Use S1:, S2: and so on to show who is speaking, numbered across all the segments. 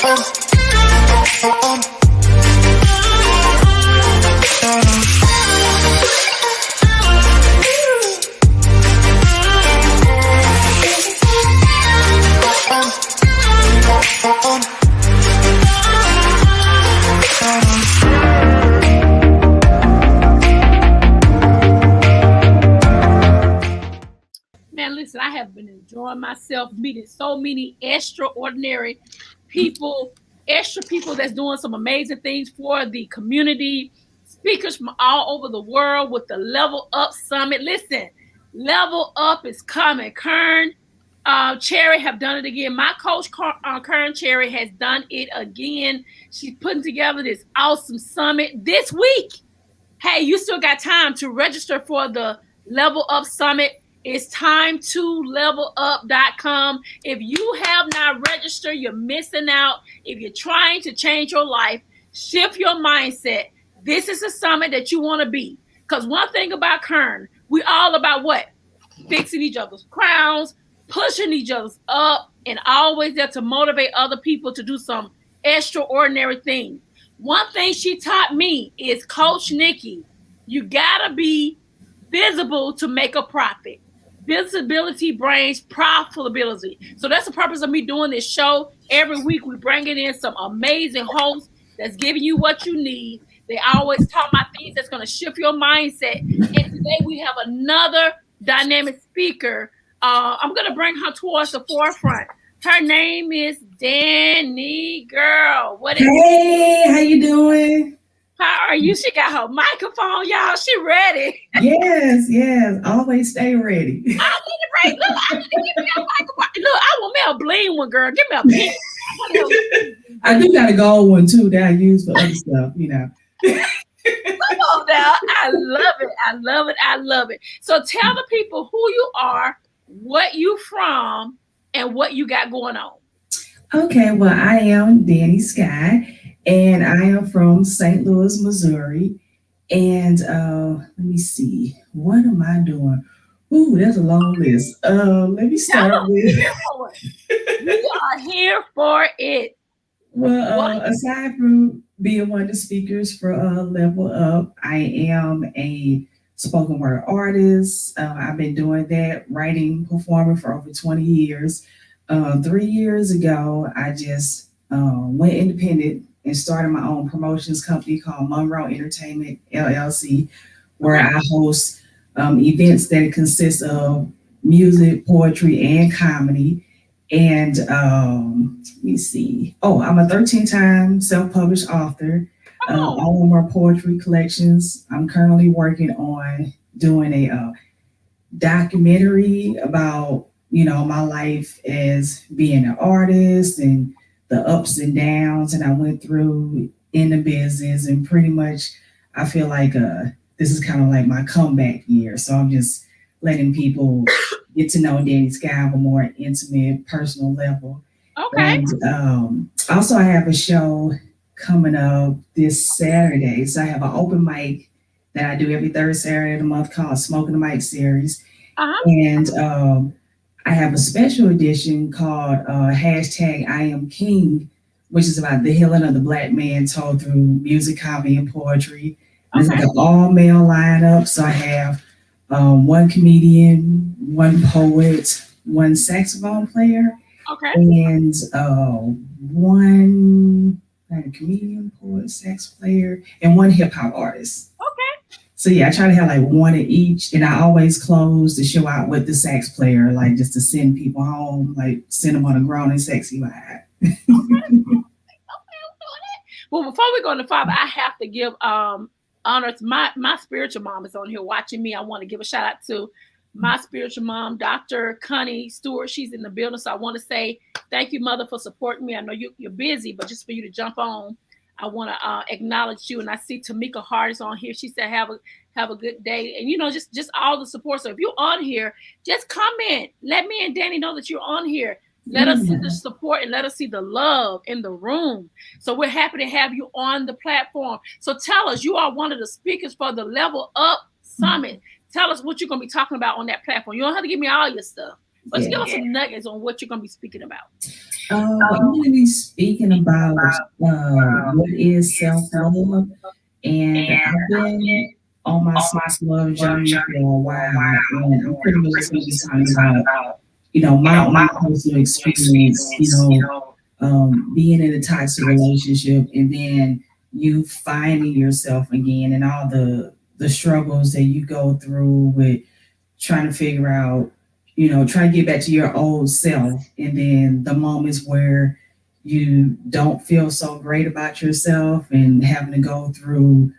S1: Man, listen, I have been enjoying myself, meeting so many extraordinary people, extra people that's doing some amazing things for the community, speakers from all over the world with the Level Up Summit. Listen, Level Up is coming. Kern Cherry have done it again. My coach, Kern Cherry, has done it again. She's putting together this awesome summit this week. Hey, you still got time to register for the Level Up Summit. It's time to levelup.com. If you have not registered, you're missing out. If you're trying to change your life, shift your mindset. This is a summit that you want to be. Because one thing about Kern, we all about what? Fixing each other's crowns, pushing each other's up, and always there to motivate other people to do some extraordinary things. One thing she taught me is, Coach Nikki, you gotta be visible to make a profit. Visibility brings profitability. So that's the purpose of me doing this show. Every week we're bringing in some amazing hosts that's giving you what you need. They always talk about things that's going to shift your mindset. And today we have another dynamic speaker. I'm going to bring her towards the forefront. Her name is Dani. Girl, what is
S2: Hey, how you doing?
S1: How are you? She got her microphone, y'all. She ready.
S2: Yes. Always stay ready.
S1: I need to break. Look, I need to give me a microphone. Look, I want me a bling one, girl. Give me a pink.
S2: I do got a gold one too that I use for other stuff, you know.
S1: Come on now. I love it. So tell the people who you are, what you from, and what you got going on.
S2: Okay, well, I am Dani Skye, and I am from St. Louis, Missouri. And let me see, what am I doing? Ooh, that's a long list. Let me start with.
S1: We are here for it.
S2: Well, aside from being one of the speakers for Level Up, I am a spoken word artist. I've been doing that, writing, performing for over 20 years. 3 years ago, I just went independent and started my own promotions company called Monroe Entertainment LLC, where I host events that consist of music, poetry, and comedy. And let me see. Oh, I'm a 13-time self-published author. All of my poetry collections. I'm currently working on doing a documentary about, my life as being an artist and the ups and downs and I went through in the business. And pretty much I feel like this is kind of like my comeback year. So I'm just letting people get to know Dani Skye on a more intimate, personal level.
S1: Okay.
S2: And also I have a show coming up this Saturday. So I have an open mic that I do every third Saturday of the month called Smoking the Mic Series. And I have a special edition called hashtag I Am King, which is about the healing of the Black man told through music, comedy, and poetry. It's like an all-male lineup. So I have one comedian, one poet, one saxophone player, and one comedian, poet, sax player, and one hip-hop artist. So yeah, I try to have like one of each, and I always close the show out with the sax player, like just to send people home, like send them on a grown and sexy vibe.
S1: Well, before we go into Father, I have to give honor to my spiritual mom is on here watching me. I want to give a shout out to my spiritual mom, Dr. Connie Stewart. She's in the building, so I want to say thank you, Mother, for supporting me. I know you're busy, but just for you to jump on, I want to acknowledge you. And I see Tamika Hart is on here. She said, have a good day. And, just all the support. So if you're on here, just comment. Let me and Dani know that you're on here. Let us see the support and let us see the love in the room. So we're happy to have you on the platform. So tell us, you are one of the speakers for the Level Up Summit. Tell us what you're going to be talking about on that platform. You don't have to give me all your stuff, Let's give us some nuggets on what you're going to be speaking about.
S2: I'm going to be speaking about what is self-love, and I've been on my self-love journey for a while, and I'm pretty much just going to be talking about, my own personal experience, being in a toxic relationship, and then you finding yourself again, and all the struggles that you go through with trying to figure out, trying to get back to your old self, and then the moments where you don't feel so great about yourself and having to go through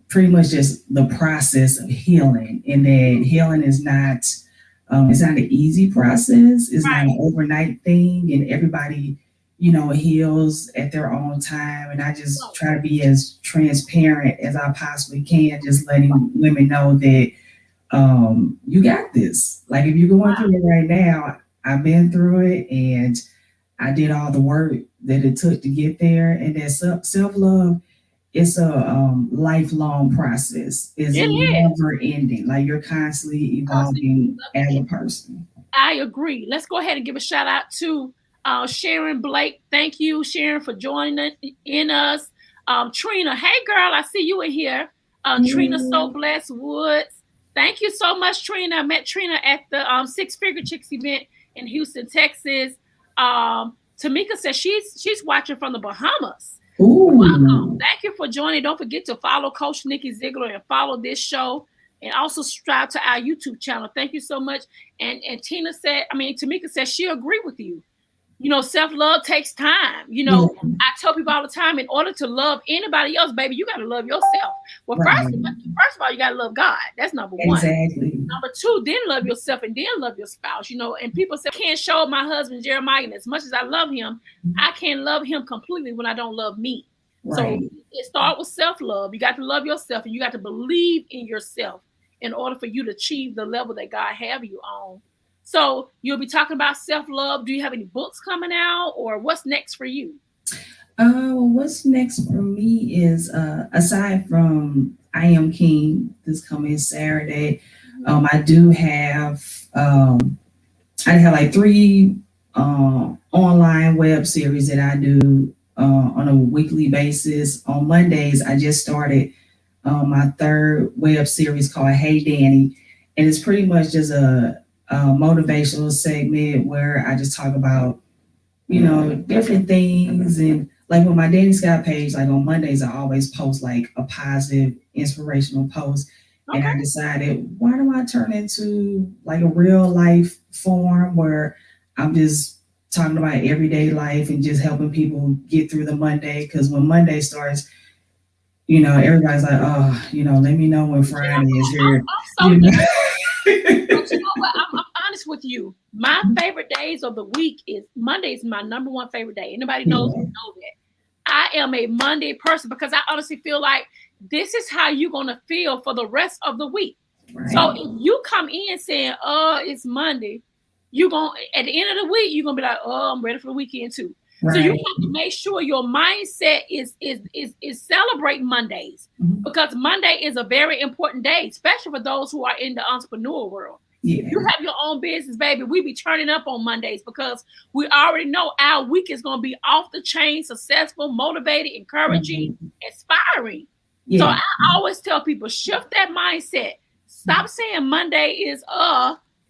S2: pretty much just the process of healing, and that healing is not it's not an easy process. It's not an overnight thing, and everybody heals at their own time. And I just try to be as transparent as I possibly can, just letting women know that you got this. Like, if you're going through it right now, I've been through it, and I did all the work that it took to get there. And that self-love, it's a lifelong process. It's never ending. Like, you're constantly evolving as a person.
S1: I agree. Let's go ahead and give a shout out to Sharon Blake. Thank you, Sharon, for joining in us. Trina, hey girl, I see you in here. Trina So Blessed Woods. Thank you so much, Trina. I met Trina at the Six Figure Chicks event in Houston, Texas. Tamika says she's watching from the Bahamas. Welcome. Thank you for joining. Don't forget to follow Coach Nikki Zeigler and follow this show, and also subscribe to our YouTube channel. Thank you so much. And Tamika said she agreed with you. Self-love takes time. I tell people all the time, in order to love anybody else, baby, you got to love yourself. Well, first of all, you got to love God. That's number one.
S2: Exactly.
S1: Number two, then love yourself, and then love your spouse. And people say, I can't show my husband Jeremiah, and as much as I love him, I can't love him completely when I don't love me. Right. So it starts with self-love. You got to love yourself, and you got to believe in yourself in order for you to achieve the level that God have you on. So you'll be talking about self-love. Do you have any books coming out, or what's next for you?
S2: What's next for me is, aside from I Am King this coming Saturday, I do have like 3 online web series that I do on a weekly basis. On Mondays, I just started my 3rd web series called Hey Dani, and it's pretty much just a motivational segment where I just talk about, different things. And like with my Dani Skye page, like on Mondays, I always post like a positive, inspirational post. Okay. And I decided, why don't I turn into like a real life forum where I'm just talking about everyday life and just helping people get through the Monday. Because when Monday starts, everybody's like, oh, let me know when Friday is here.
S1: But you know what? I'm honest with you. My favorite days of the week is Monday is my number one favorite day. Anybody knows know that. I am a Monday person because I honestly feel like this is how you're going to feel for the rest of the week. Right. So if you come in saying, it's Monday, you're going at the end of the week, you're going to be like, I'm ready for the weekend too. Right. So you have to make sure your mindset is celebrating Mondays, because Monday is a very important day, especially for those who are in the entrepreneurial world. Yeah. You have your own business, baby. We be turning up on Mondays because we already know our week is going to be off the chain, successful, motivated, encouraging, inspiring. Yeah. So I always tell people, shift that mindset. Stop saying Monday is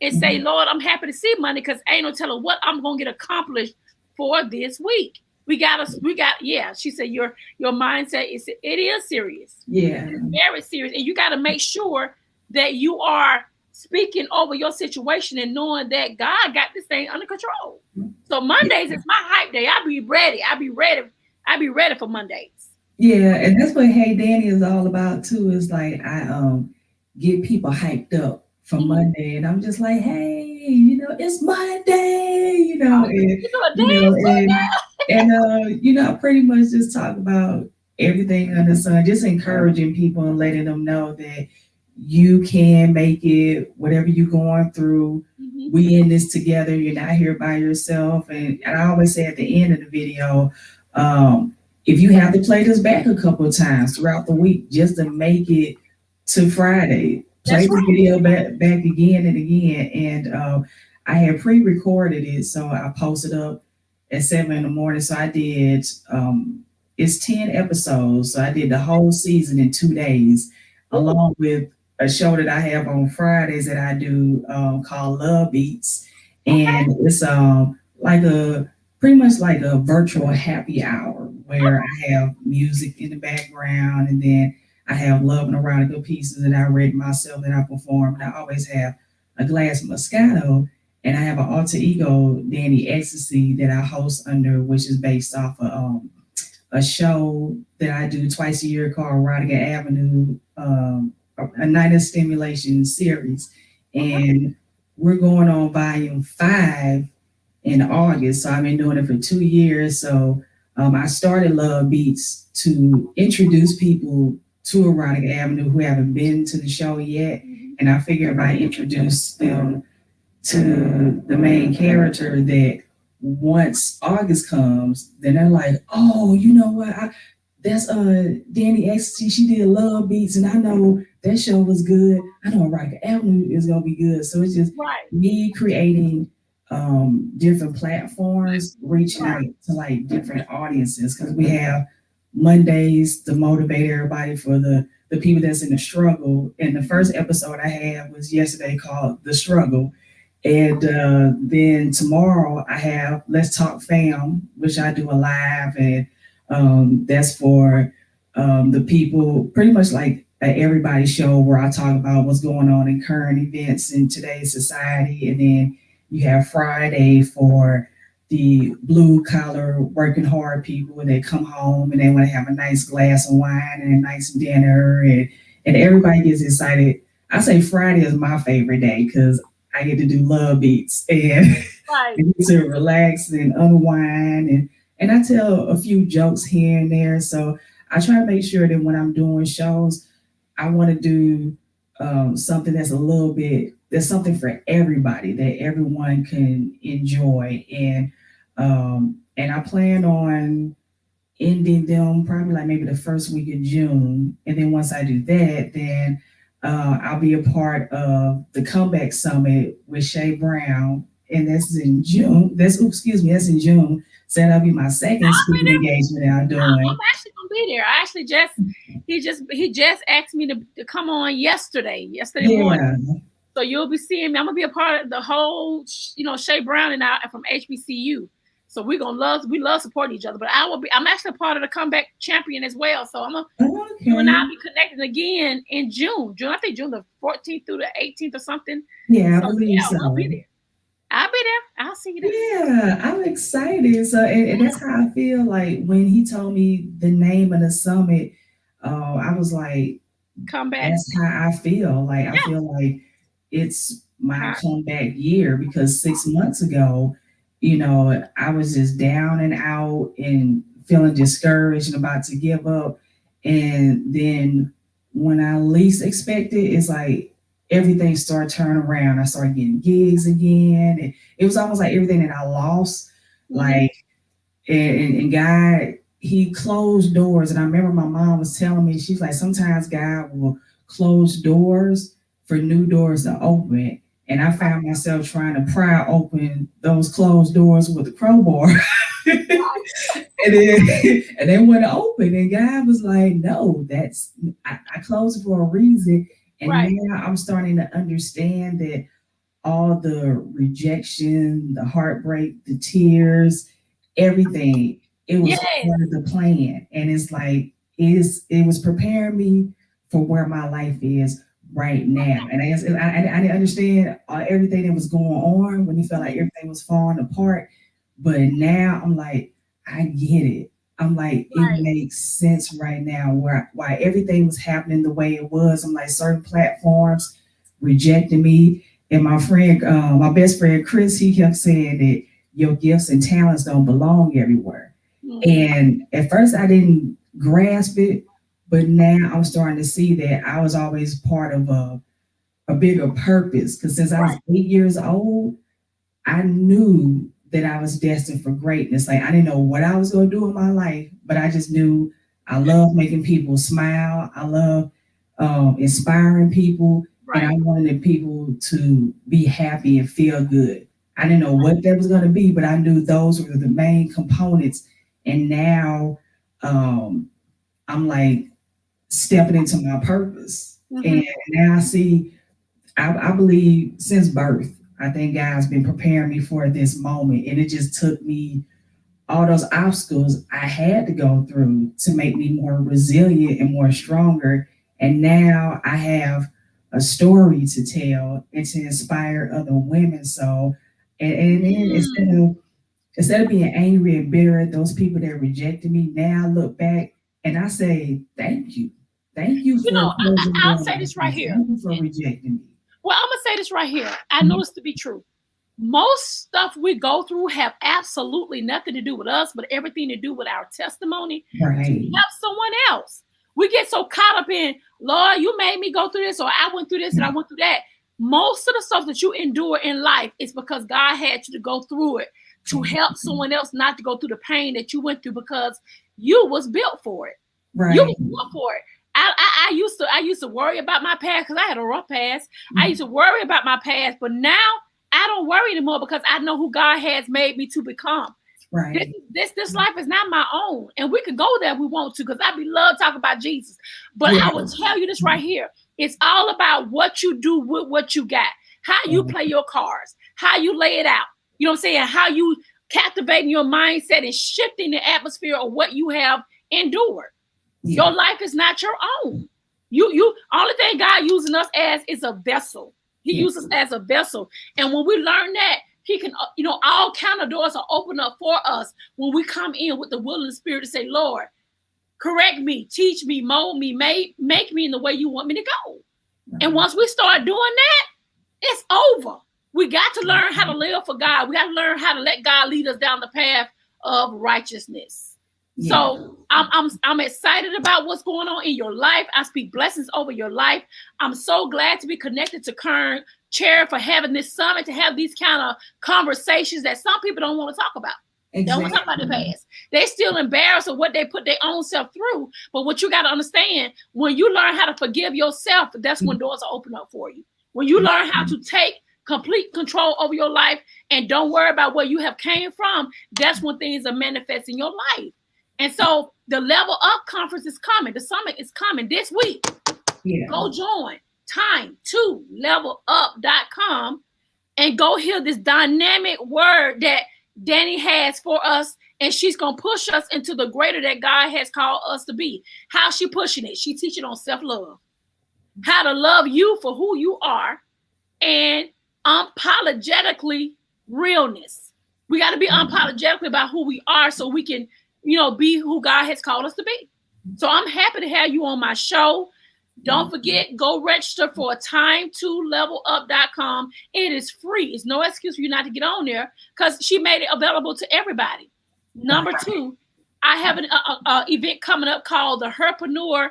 S1: and say, Lord, I'm happy to see Monday, because ain't no telling what I'm going to get accomplished for this week. She said your mindset it is serious. Yeah. It's very serious. And you got to make sure that you are speaking over your situation and knowing that God got this thing under control. So Mondays is my hype day. I be ready for Mondays.
S2: Yeah, and that's what Hey Dani is all about too. Is like I get people hyped up for Monday, and I'm just like, hey, it's Monday, I pretty much just talk about everything under the sun, just encouraging people and letting them know that you can make it, whatever you're going through. We in this together. You're not here by yourself. And I always say at the end of the video, if you have to play this back a couple of times throughout the week just to make it to Friday, play the video back again and again. And I had pre-recorded it, so I posted up at 7 in the morning. So I did it's 10 episodes. So I did the whole season in 2 days,
S1: Ooh,
S2: along with a show that I have on Fridays that I do called Love Beats.
S1: okay.
S2: And it's like a pretty much like a virtual happy hour where I have music in the background, and then I have love and erotica pieces that I read myself that I perform. And I always have a glass of Moscato, and I have an alter ego, Danny Ecstasy, that I host under, which is based off of a show that I do twice a year called Erotica Avenue, a night of stimulation series.
S1: Okay.
S2: And we're going on volume 5 in August. So I've been doing it for 2 years. So I started Love Beats to introduce people to Erotic Avenue who haven't been to the show yet.
S1: Mhm.
S2: And I figured if I introduce them to the main character, that once August comes, then they're like, oh, you know what? That's Danny Ecstasy. She did Love Beats, and I know that show was good. I know Erotic Avenue is gonna be good. So it's just
S1: Right.
S2: me creating different platforms, reaching
S1: Right.
S2: out to like different audiences, because we have Mondays to motivate everybody for the people that's in the struggle. And the first episode I had was yesterday called The Struggle. And then tomorrow I have Let's Talk Fam, which I do a live, and that's for the people, pretty much like a everybody show where I talk about what's going on in current events in today's society. And then you have Friday for the blue collar working hard people that come home and they want to have a nice glass of wine and a nice dinner, and everybody gets excited. I say Friday is my favorite day because I get to do Love Beats and
S1: Right.
S2: I get to relax and unwind, and I tell a few jokes here and there. So I try to make sure that when I'm doing shows, I want to do something that's a little bit, there's something for everybody that everyone can enjoy, and I plan on ending them probably like maybe the first week of June. And then once I do that, then I'll be a part of the Comeback Summit with Shay Brown. And that's in June. Excuse me, that's in June. So that'll be my second
S1: I'll be
S2: speaking
S1: there.
S2: engagement that I'm
S1: I'm
S2: doing.
S1: actually gonna be there. I actually just he just asked me to come on yesterday morning.
S2: Yeah.
S1: So you'll be seeing me. I'm gonna be a part of the whole, Shay Brown and I from HBCU. So we love supporting each other. But I'm actually a part of the comeback champion as well. So you and
S2: Okay.
S1: I'll be connected again in June. I think June the 14th through the 18th or something.
S2: Yeah, I
S1: So
S2: believe
S1: yeah, we'll be
S2: so.
S1: there. I'll be there. I'll see you there.
S2: Yeah, I'm excited. So, and that's how I feel like when he told me the name of the summit, I was like,
S1: Come back.
S2: that's how I feel. Like, I
S1: Yeah.
S2: feel like it's my
S1: Uh-huh.
S2: comeback year because 6 months ago, I was just down and out and feeling discouraged and about to give up. And then when I least expected, it's like everything started turning around. I started getting gigs again. And it was almost like everything that I lost,
S1: Mhm.
S2: like, and God, He closed doors. And I remember my mom was telling me, she's like, sometimes God will close doors for new doors to open. And I found myself trying to pry open those closed doors with a crowbar. And then and they went open, and God was like, "No, I closed it for a reason." And
S1: Right.
S2: now I'm starting to understand that all the rejection, the heartbreak, the tears, everything, it was
S1: Yes.
S2: part of the plan. And it's like it was preparing me for where my life is right now. And I guess I didn't understand everything that was going on when it felt like
S1: Mhm.
S2: everything was falling apart. But now I'm like, I get it. I'm like, it
S1: Right.
S2: makes sense right now where why everything was happening the way it was. I'm like, certain platforms rejecting me. And my best friend Chris, he kept saying that your gifts and talents don't belong everywhere.
S1: Mhm.
S2: And at first I didn't grasp it, but now I'm starting to see that I was always part of a bigger purpose. Because since I was
S1: Right.
S2: 8 years old, I knew that I was destined for greatness. Like I didn't know what I was going to do in my life, but I just knew I love making people smile. I love inspiring people, and I
S1: Right.
S2: wanted people to be happy and feel good. I didn't know what that was going to be, but I knew those were the main components. And now I'm like stepping into my purpose. And now I see, I believe since birth, I think God's been preparing me for this moment. And it just took me all those obstacles I had to go through to make me more resilient and more stronger. And now I have a story to tell and to inspire other women. So, and then instead of being angry and bitter at those people that rejected me, now I look back and I say, thank you. Thank you for
S1: I'll say this right here.
S2: Thank you for rejecting me.
S1: Well, I'm gonna say this right here. I know this to be true. Most stuff we go through have absolutely nothing to do with us, but everything to do with our testimony to help someone else. We get so caught up in, Lord, you made me go through this, or I went through this and I went through that. Most of the stuff that you endure in life is because God had you to go through it to help someone else not to go through the pain that you went through, because you was built for it. Right. You was built for it. I used to worry about my past because I had a rough past. I used to worry about my past, but now I don't worry anymore because I know who God has made me to become. Right. This life is not my own, and we can go there if we want to, because I love talking about Jesus. But I will tell you this right here: it's all about what you do with what you got, how you play your cards, how you lay it out. You know what I'm saying? How you captivating your mindset and shifting the atmosphere of what you have endured. Your life is not your own. You only thing God using us as is a vessel. He uses us as a vessel. And when we learn that, he can, all kind of doors are open up for us when we come in with the will and the spirit to say, Lord, correct me, teach me, mold me, make me in the way you want me to go. And once we start doing that, it's over. We got to learn how to live for God. We got to learn how to let God lead us down the path of righteousness. So I'm excited about what's going on in your life. I speak blessings over your life. I'm so glad to be connected to Kern Chair for having this summit, to have these kind of conversations that some people don't want to talk about. They don't want to talk about the past. They still embarrassed of what they put their own self through. But what you got to understand, when you learn how to forgive yourself, that's when doors are open up for you. When you learn how to take complete control over your life and don't worry about where you have came from, that's when things are manifesting in your life. And so the Level Up conference is coming. The summit is coming this week. Go join. Time to levelup.com and go hear this dynamic word that Dani has for us. And she's going to push us into the greater that God has called us to be. How's she pushing it? She teaching on self-love. How to love you for who you are and unapologetically realness. We got to be unapologetic about who we are so we can be who God has called us to be. So I'm happy to have you on my show. Don't forget, go register for time to levelup.com. It is free. It's no excuse for you not to get on there because she made it available to everybody. Number 2, I have an event coming up called the Herpreneur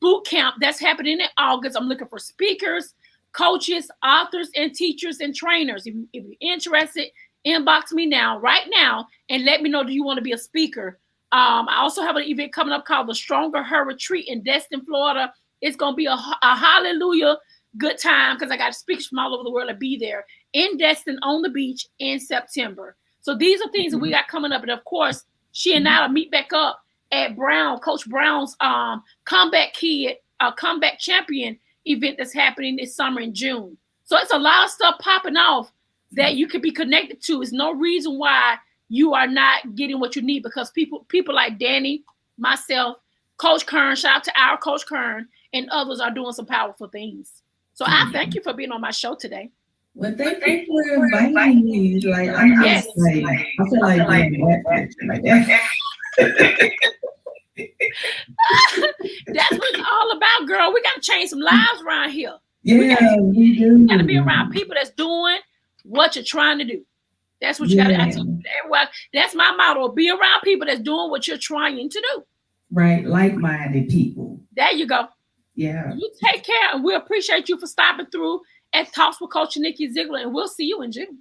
S1: Boot Camp that's happening in August. I'm looking for speakers, coaches, authors, and teachers and trainers. If you're interested, inbox me right now, and let me know, do you want to be a speaker? I also have an event coming up called the Stronger Her Retreat in Destin, Florida. It's going to be a hallelujah good time because I got speakers from all over the world to be there in Destin on the beach in September. So these are things that we got coming up. And of course, she and I will meet back up at Coach Brown's Comeback Champion event that's happening this summer in June. So it's a lot of stuff popping off that you could be connected to. There's no reason why you are not getting what you need, because people like Dani, myself, Coach Kern, shout out to our Coach Kern, and others are doing some powerful things. So I thank you for being on my show today.
S2: Well, thank you for inviting me. Like, I'm just like, I feel like
S1: that's what it's all about, girl. We got to change some lives around here.
S2: Yeah, we do.
S1: You got to be around people that's doing what you're trying to do. That's what you got to do. That's my motto. Be around people that's doing what you're trying to do.
S2: Right, like-minded people.
S1: There you go.
S2: Yeah.
S1: You take care, and we appreciate you for stopping through at Talks with Coach Nikki Zeigler, and we'll see you in June.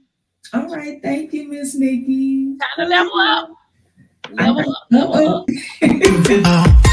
S2: All right, thank you, Miss Nikki.
S1: Time to level up. Level up.